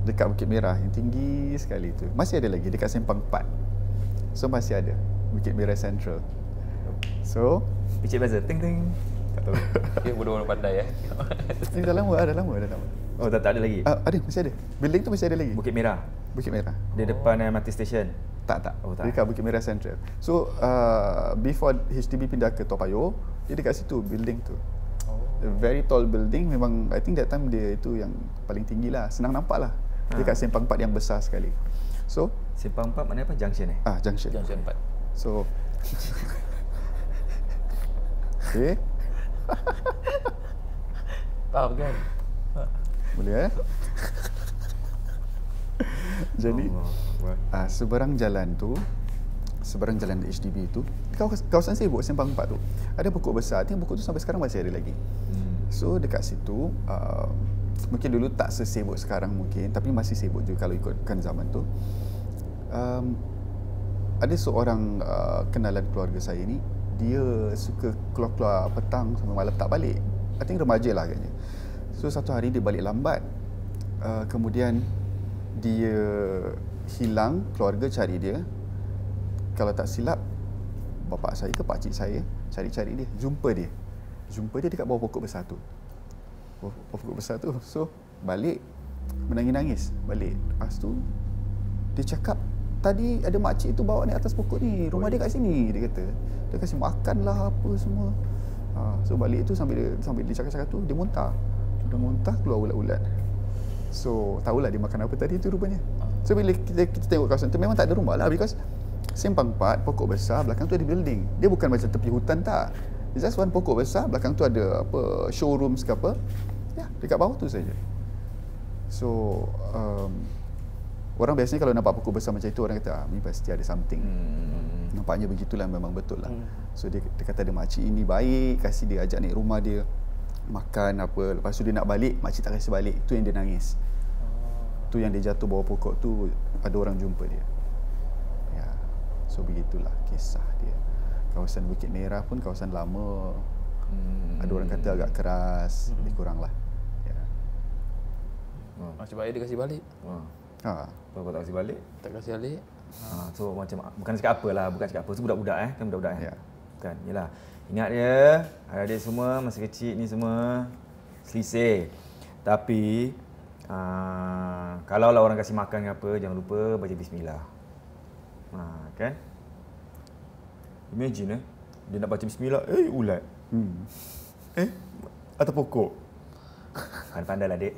dekat Bukit Merah yang tinggi sekali tu. Masih ada lagi dekat Sempang 4. So masih ada Bukit Merah Central. So Picit buzzer ting. Tak tahu. Dia bodoh pandai ini dah lama. Oh, tak ada lagi. Ada, masih ada. Building tu masih ada lagi. Bukit Merah. Bukit Merah. Di depan MRT station. Tak. Oh, tak. Dekat Bukit Merah Central. So before HDB pindah ke Toa Payoh, dia dekat situ building tu. A very tall building. Memang I think that time dia itu yang paling tinggi lah. Senang nampak lah. Dekat Sempang 4 yang besar sekali. So Simpang 4 mana apa? Junction junction. Junction 4. So okay. Faham kan? Boleh Jadi seberang jalan HDB tu, kawasan sibuk Sempang 4 tu, ada pokok besar. I think pokok tu sampai sekarang masih ada lagi. So dekat situ mungkin dulu tak sesibuk sekarang mungkin, tapi masih sibuk juga kalau ikutkan zaman tu. Ada seorang kenalan keluarga saya ni, dia suka keluar-keluar petang sampai malam tak balik. I think remaja lah agaknya. So satu hari dia balik lambat. Kemudian dia hilang, keluarga cari dia. Kalau tak silap, bapak saya ke pakcik saya cari-cari dia, jumpa dia dekat bawah pokok besar tu. So balik menangis-nangis balik. Lepas tu dia cakap, tadi ada makcik tu bawa naik atas pokok ni, rumah dia kat sini, dia kata. Dia kasi makan lah apa semua. So balik tu sambil dia cakap-cakap tu, dia muntah keluar ulat-ulat. So tahulah dia makan apa tadi tu rupanya. So bila kita tengok kawasan tu, memang tak ada rumah lah, because Sempang 4 pokok besar, belakang tu ada building. Dia bukan macam tepi hutan, tak. It's just one pokok besar, belakang tu ada apa, showrooms ke apa. Ya, dekat bawah tu saja. So orang biasanya kalau nampak pokok besar macam itu, orang kata ni pasti ada something. Nampaknya begitulah, memang betul lah. So dia kata ada makcik ini baik, kasih dia ajak naik rumah dia, makan apa. Lepas tu dia nak balik, makcik tak kasi balik. Tu yang dia nangis. Tu yang dia jatuh bawah pokok tu, ada orang jumpa dia. Ya. So begitulah kisah dia. Kawasan Bukit Merah pun kawasan lama. Ada orang kata agak keras, lebih kurang lah. Ya. Macam baik dia kasih balik. Apa tak kasi balik? Tak kasih balik. So macam bukan cakap apa tu budak-budak kan budak-budak Ya. Kan, yalah. Ingat dia, adik semua masa kecil ni semua selisih. Tapi kalau lah orang kasih makan ke apa, jangan lupa baca bismillah. Kan? Imagine dia nak baca bismillah, ulat. Atau pokok. Pandai-pandailah, Dek.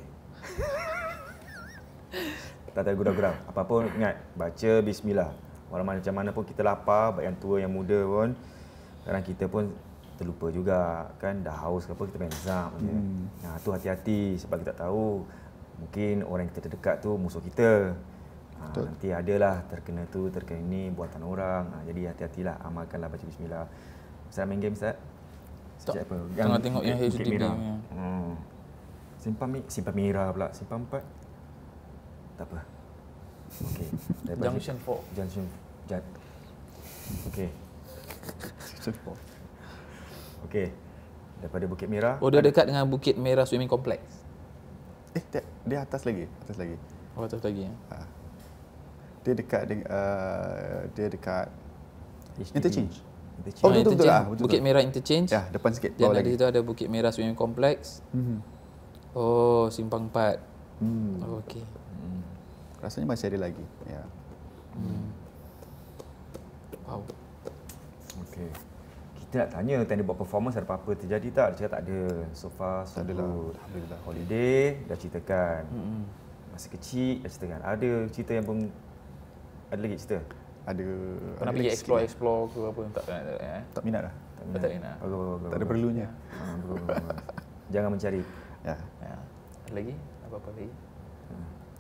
Tak ada gurau-gurau. Apa-apa ingat, baca bismillah. Walau macam mana pun kita lapar, baik yang tua yang muda pun, kadang kita pun terlupa juga kan, dah haus ke apa kita main zam. Tu hati-hati sebab kita tak tahu mungkin orang yang kita terdekat tu musuh kita. Nanti adalah terkena tu, terkena ini buatan orang. Jadi hati-hatilah, amalkanlah baca bismillah. Ustaz main game, Ustaz? Tak. Apa? Tengah tengok yang HDB Merah. punya. Simpang Merah pula, Simpang 4. Tak apa. Okey. Junction 4. Okey. Okey. Daripada Bukit Merah. Oh, dia dekat dengan Bukit Merah Swimming Complex. Dia atas lagi. Oh, atas lagi ya. Dia dekat HDB. interchange. Oh, betul lah. Bukit Merah Interchange. Ya, depan sikit Dan bawah di lagi. situ ada Bukit Merah Swimming Complex. Oh, Simpang 4. Oh, okey. Rasanya masih ada lagi. Ya. Wow. Okey. Kita nak tanya tadi buat performance ada apa-apa terjadi tak? Dia cakap tak ada. So far so Tak adalah. good. Alhamdulillah. Holiday dah ceritakan. Masa kecil dah ceritakan. Ada cerita yang pun ada lagi cerita? Ada. Pernah pergi explore ke apa tak Tak minat lah. Tak nak. Tak ada perlunya. Jangan mencari. Ya. Ya. Ada lagi? Apa-apa lagi?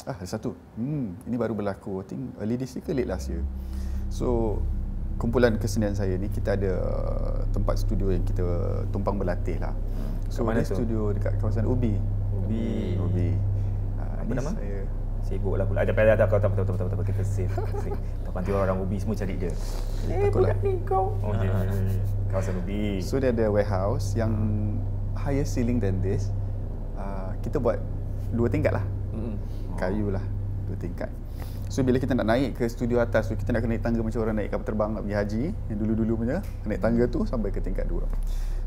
Ada satu. Ini baru berlaku. I think early this year ke late last year. So kumpulan kesenian saya ni, kita ada tempat studio yang kita tumpang berlatih lah. So mana dia tu? studio dekat kawasan Ubi. Ubi. Apa Ni nama? Saya Sibuk lah pula. Ada kau tak kita save. Tak nanti orang Ubi semua cari dia. takutlah. Bukan ni kau. Okey. Kawasan Ubi. So dia ada warehouse yang higher ceiling than this. Kita buat 2 tingkat lah. Kayu lah 2 tingkat. So bila kita nak naik ke studio atas tu, kita nak kena naik tangga macam orang naik kapal terbang nak pergi haji, yang dulu-dulu punya, naik tangga tu sampai ke tingkat 2.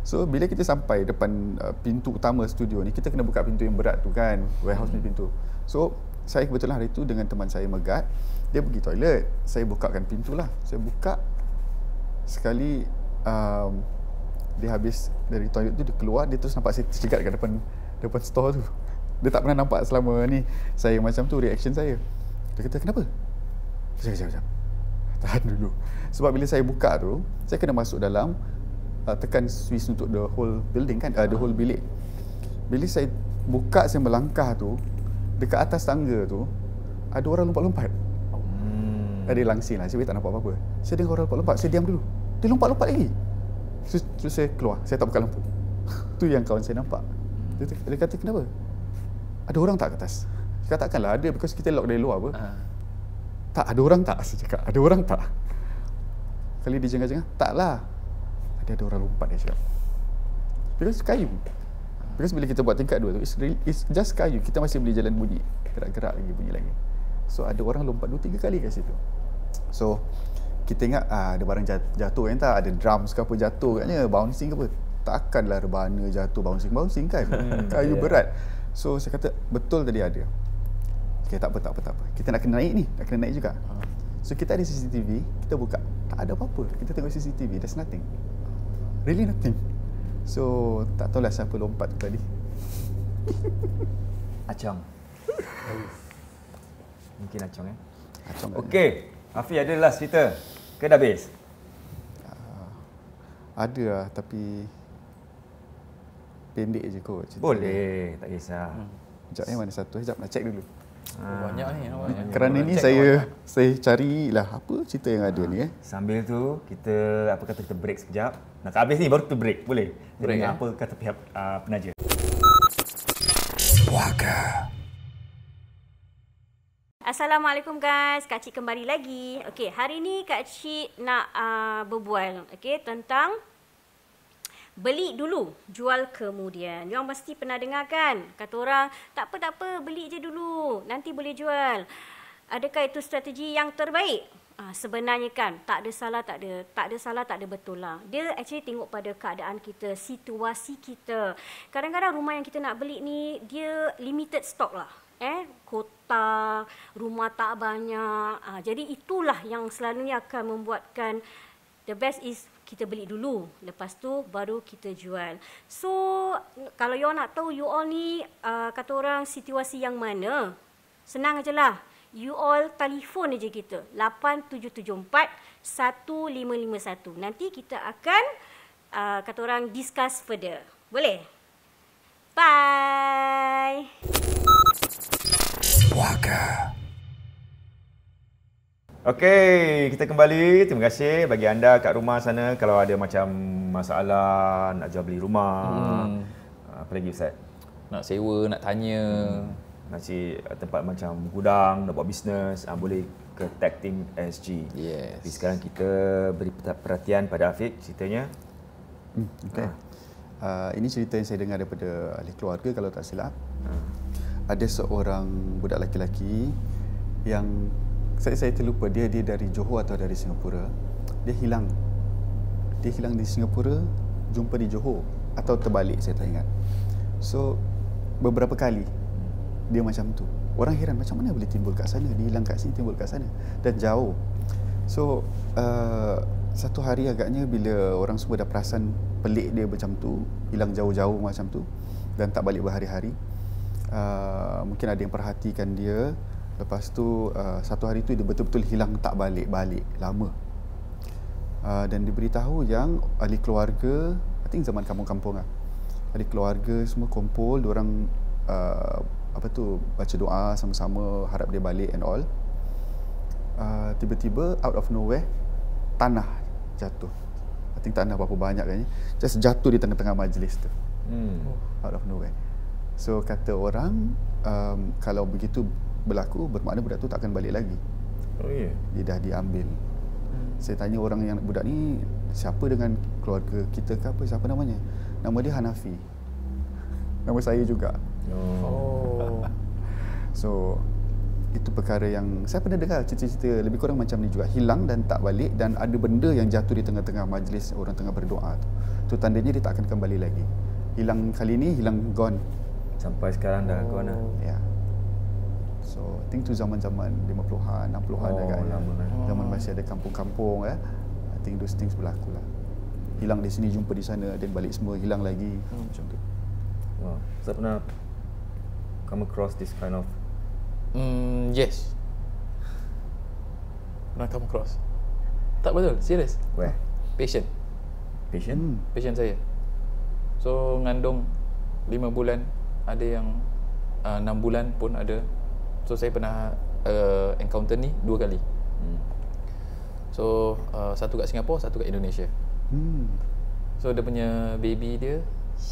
So bila kita sampai depan pintu utama studio ni, kita kena buka pintu yang berat tu kan, warehouse ni pintu. So saya kebetulan hari tu dengan teman saya Megat, dia pergi toilet, saya bukakan pintu lah. Saya buka sekali, dia habis dari toilet tu, dia keluar, dia terus nampak saya tercegat kat depan store tu. Dia tak pernah nampak selama ni saya macam tu reaction saya. Dia kata, kenapa? Sekejap. Tahan dulu. Sebab bila saya buka tu, saya kena masuk dalam, tekan switch untuk the whole building kan, the whole bilik. Bila saya buka, saya melangkah tu, dekat atas tangga tu, ada orang lompat-lompat. Ada langsing lah, saya tak nampak apa-apa. Saya dengar orang lompat-lompat, saya diam dulu. Dia lompat-lompat lagi. Terus saya keluar, saya tak buka lampu. Tu yang kawan saya nampak. Dia kata, kenapa? Ada orang tak kat atas? Saya katakanlah ada, because kita lock dari luar apa. Tak, ada orang tak? Saya cakap, ada orang tak? Kali dia jengah-jengah, taklah. Ada orang lompat, dia cakap. Because kayu. Because bila kita buat tingkat 2 tu, it's just kayu. Kita masih boleh jalan bunyi. Gerak-gerak lagi, bunyi lagi. So ada orang lompat 2-3 kali kat situ. So kita ingat ada barang jatuh kan tak? Ada drums ke apa jatuh katnya, bouncing ke apa. Takkanlah rebana jatuh bouncing kan. Kayu berat. So saya kata betul tadi ada. Okay, tak apa. Kita nak kena naik ni, nak kena naik juga. So kita ada CCTV, kita buka. Tak ada apa-apa. Kita tengok CCTV, there's nothing. Really nothing. So tak tahulah siapa lompat tu tadi. Acong. Mungkin Acong Acong. Okey, Hafiz ada last cerita ke dah habis? Ada lah, tapi pendek je kot cerita. Boleh, tak kisah. Sekejap mana satu. Sekejap nak check dulu. Banyak ni. Kerana ni saya carilah apa cerita yang ada ni. Sambil tu kita kita break sekejap. Nak habis ni baru kita break, boleh? Break, Apa kata pihak penaja? Assalamualaikum guys, Kak Cik kembali lagi. Okey, hari ni Kak Cik nak berbual tentang beli dulu, jual kemudian. You orang pasti pernah dengar kan? Kata orang, tak apa, beli je dulu, nanti boleh jual. Adakah itu strategi yang terbaik? Sebenarnya kan, tak ada salah, tak ada betul lah. Dia actually tengok pada keadaan kita, situasi kita. Kadang-kadang rumah yang kita nak beli ni, dia limited stock lah. Kota, rumah tak banyak. Jadi itulah yang selalunya akan membuatkan the best is kita beli dulu. Lepas tu baru kita jual. So, kalau you all nak tahu you all ni kata orang situasi yang mana, senang aje lah. You all telefon aja kita 8774-1551. Nanti kita akan kata orang discuss further. Boleh? Bye. Okey, kita kembali. Terima kasih bagi anda kat rumah sana kalau ada macam masalah nak jual beli rumah. Apa lagi Ustaz? Nak sewa, nak tanya. Nak cari tempat macam gudang, nak buat bisnes, boleh ke Tech Team SG. Yes. Tapi sekarang kita beri perhatian pada Afiq ceritanya. Okay. Ini cerita yang saya dengar daripada ahli keluarga kalau tak silap. Ada seorang budak lelaki yang saya terlupa dia dari Johor atau dari Singapura. Dia hilang di Singapura, jumpa di Johor atau terbalik, saya tak ingat. So beberapa kali dia macam tu. Orang heran macam mana boleh timbul kat sana, dia hilang kat sini, timbul kat sana dan jauh. So satu hari agaknya bila orang semua dah perasan pelik dia macam tu, hilang jauh-jauh macam tu dan tak balik berhari-hari. Mungkin ada yang perhatikan dia. Lepas tu satu hari tu dia betul-betul hilang, tak balik-balik lama. Dan diberitahu yang ahli keluarga, I think zaman kampung-kampung lah, ahli keluarga semua kumpul, diorang baca doa sama-sama, harap dia balik and all. Tiba-tiba out of nowhere tanah jatuh. I think tanah berapa banyak kan, just jatuh di tengah-tengah majlis tu. Out of nowhere. So kata orang, kalau begitu berlaku, bermakna budak tu tak akan balik lagi. Oh ya. Dia dah diambil. Saya tanya orang yang budak ni siapa dengan keluarga kita ke apa, siapa namanya? Nama dia Hanafi. Nama saya juga. So itu perkara yang saya pernah dengar cerita-cerita lebih kurang macam ni juga, hilang dan tak balik, dan ada benda yang jatuh di tengah-tengah majlis orang tengah berdoa tu. Tu tandanya dia tak akan kembali lagi. Hilang kali ni, hilang gone. Sampai sekarang dah gone lah. Ya. So, I think tu zaman-zaman 50-an, 60-an agaknya. Lama lah. Zaman masih ada kampung-kampung I think those things berlaku lah. Hilang di sini, jumpa di sana, dan balik semua hilang lagi. Macam tu. Wow. Saya pernah come across this kind of Yes. Pernah come across. Tak betul, serius. where? Patient Patient? saya. So ngandung 5 bulan, ada yang 6 bulan pun ada. So saya pernah encounter ni 2 kali. So satu kat Singapura, satu kat Indonesia. So dia punya baby dia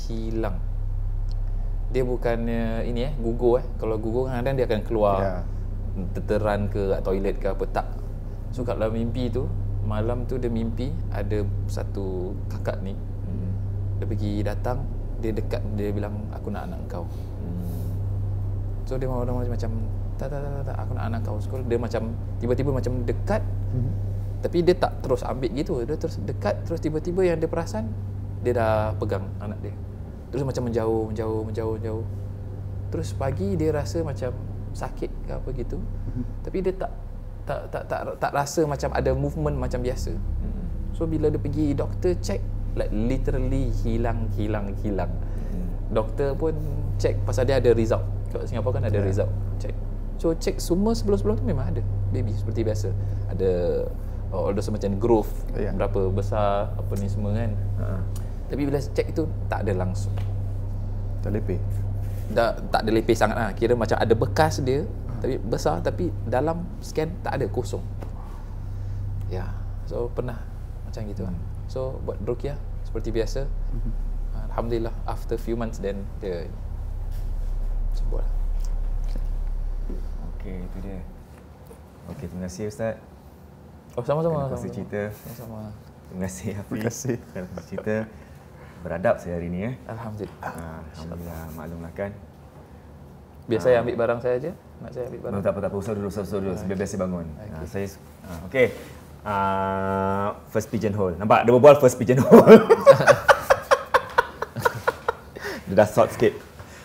hilang. Dia bukannya ini gugur Kalau gugur kadang dia akan keluar terteran ke kat toilet ke apa, tak. So kat dalam mimpi tu, malam tu dia mimpi ada satu kakak ni. Dia pergi datang, dia dekat, dia bilang aku nak anak kau. So dia macam tak, aku nak anak kau. So dia macam tiba-tiba macam dekat. Tapi dia tak terus ambil gitu. Dia terus dekat, terus tiba-tiba yang dia perasan dia dah pegang anak dia. Terus macam menjauh. Terus pagi dia rasa macam sakit ke apa gitu. Tapi dia tak rasa macam ada movement macam biasa. So bila dia pergi doktor check, like literally hilang. Doktor pun check pasal dia ada result. Kat Singapura kan ada result check. So check semua sebelum-sebelum tu memang ada baby seperti biasa. Ada also macam growth, berapa besar apa ni semua kan. Tapi bila check itu tak ada langsung. Tak lepeh. Tak ada lepeh sangat lah. Kira macam ada bekas dia tapi besar, tapi dalam scan tak ada, kosong. Ya. So pernah macam gitu lah. So buat ruqyah seperti biasa. Alhamdulillah after few months then dia sembuh lah. Okey, itu dia. Okey, terima kasih Ustaz. Sama-sama. Kerana kongsi cerita. Sama-sama. Terima kasih Hafiz. Terima kasih. Kerana kongsi cerita. Beradab saya hari ni Alhamdulillah. Alhamdulillah, maklumlah kan. Biar saya ambil barang saya aja. Nak saya ambil barang. Tak apa. Usah dulu. Biar biasa bangun. Saya okey. First pigeonhole. Nampak? Dia berbual first pigeonhole. Dia dah short sikit.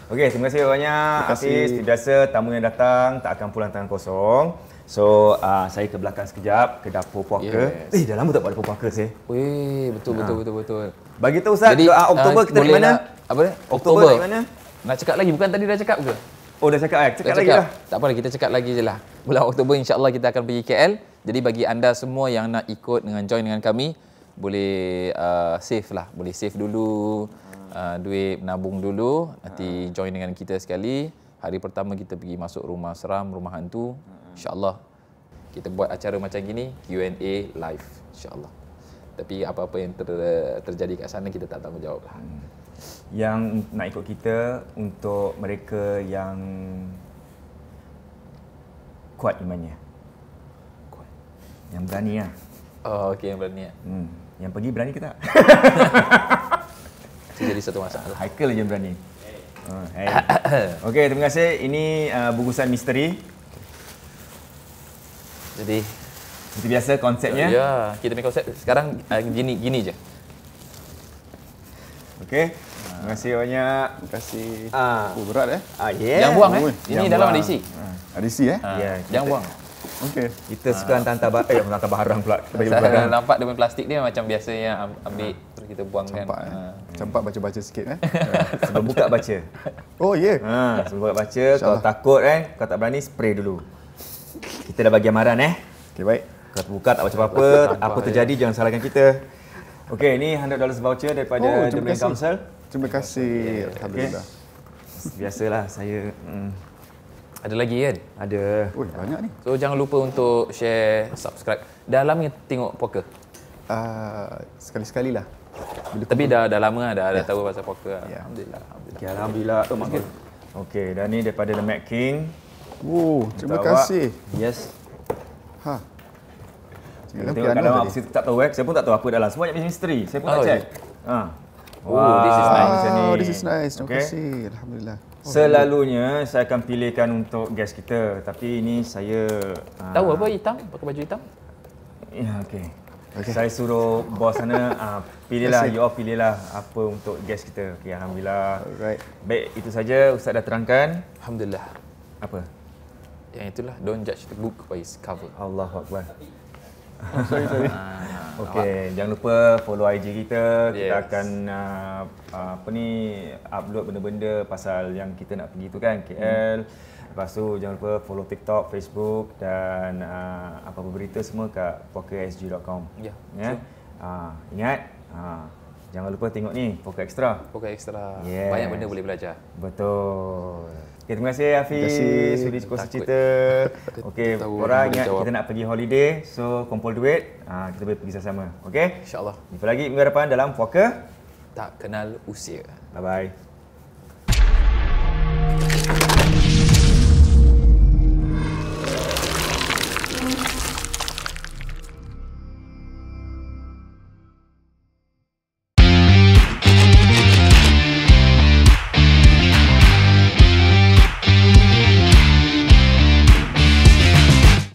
Okey, terima kasih banyak Hafiz. Seperti biasa, tamu yang datang tak akan pulang tangan kosong. So, saya ke belakang sekejap, ke dapur puaka. Yes. Dah lama tak buat dapur puaka saya. Weh, betul. Bagi tahu Ustaz, Jadi, Oktober kita di mana? Apa dia? Oktober di mana? Nak cakap lagi, bukan tadi dah cakap ke? Oh, dah cakap Cakap lagi lah. Tak apa, kita cakap lagi je lah. Bulan Oktober insya-Allah kita akan pergi KL. Jadi bagi anda semua yang nak ikut dengan join dengan kami, boleh save lah. Boleh save dulu, duit menabung dulu. Nanti join dengan kita sekali. Hari pertama kita pergi masuk rumah seram, rumah hantu. InsyaAllah kita buat acara macam gini, Q&A live insyaAllah. Tapi apa-apa yang terjadi kat sana kita tak tanggungjawab lah. Yang nak ikut kita, untuk mereka yang kuat imannya, yang berani lah. Oh, okey, yang berani lah. Yang pergi berani ke tak? Itu jadi satu masalah. Haikal je berani. Hey. Okey, terima kasih. Ini bungkusan misteri. Jadi seperti biasa konsepnya. Ya, kita punya konsep sekarang gini je. Okey. Terima kasih banyak. Terima kasih. Berat Yeah. Jangan buang Ini Jangan dalam buang. ada isi. Ada isi Ya, Jangan buang. Okey. Kita suka hantar barang pula. Baju barang. Nampak dia punya plastik dia macam biasa yang ambil terus kita buang kan. Campak baca-baca sikit Sebelum buka baca. Oh ya. Sebelum buka baca, kalau takut kau tak berani, spray dulu. Kita dah bagi amaran Okey, baik. Kau buka tak baca apa-apa, apa terjadi jangan salahkan kita. Okey, ni $100 voucher daripada The Brain Council. Terima kasih. Alhamdulillah. Biasalah saya Ada lagi kan? ada. Oh, banyak ni. So jangan lupa untuk share, subscribe. Dah lama tengok poker? Sekali-sekali lah. Tapi dah lama dah tahu pasal poker. Ya. Alhamdulillah. Okay, alhamdulillah. Okey, dan ni daripada The Mac King. Oh, terima Untuk awak. kasih. Yes. Ha. Kita tengok dalam apa saya tak tahu saya pun tak tahu apa dalam. Semua banyak misteri. Saya pun tak check. Ha. This is nice. Macam ni. Oh, this is nice. Terima Okey. kasih. Alhamdulillah. Selalunya saya akan pilihkan untuk guest kita, tapi ini saya Tahu apa hitam? Pakai baju hitam? ya okey. Saya suruh bos sana pilihlah, you all pilihlah apa untuk guest kita. Okey, alhamdulillah. Alright. Baik, itu saja Ustaz dah terangkan. Alhamdulillah. Apa? Yang itulah, don't judge the book by its cover. Allahu akbar. Sorry. Okey, jangan lupa follow IG kita. Kita Yes. akan upload benda-benda pasal yang kita nak pergi tu kan, KL. Lepas tu jangan lupa follow TikTok, Facebook dan apa-apa berita semua kat pokersg.com. Ya, Ya. Ingat, jangan lupa tengok ni Poker Extra. Poker extra. Yes. Banyak benda boleh belajar. Betul. Okay, terima kasih Hafiz. Terima kasih. Sudi kongsi Takut. cerita. Okey, Tahu korang boleh ingat jawab. kita nak pergi holiday, so kumpul duit, kita boleh pergi sama-sama. Okey? InsyaAllah. Jumpa lagi minggu depan dalam Poker. Tak kenal usia. Bye bye.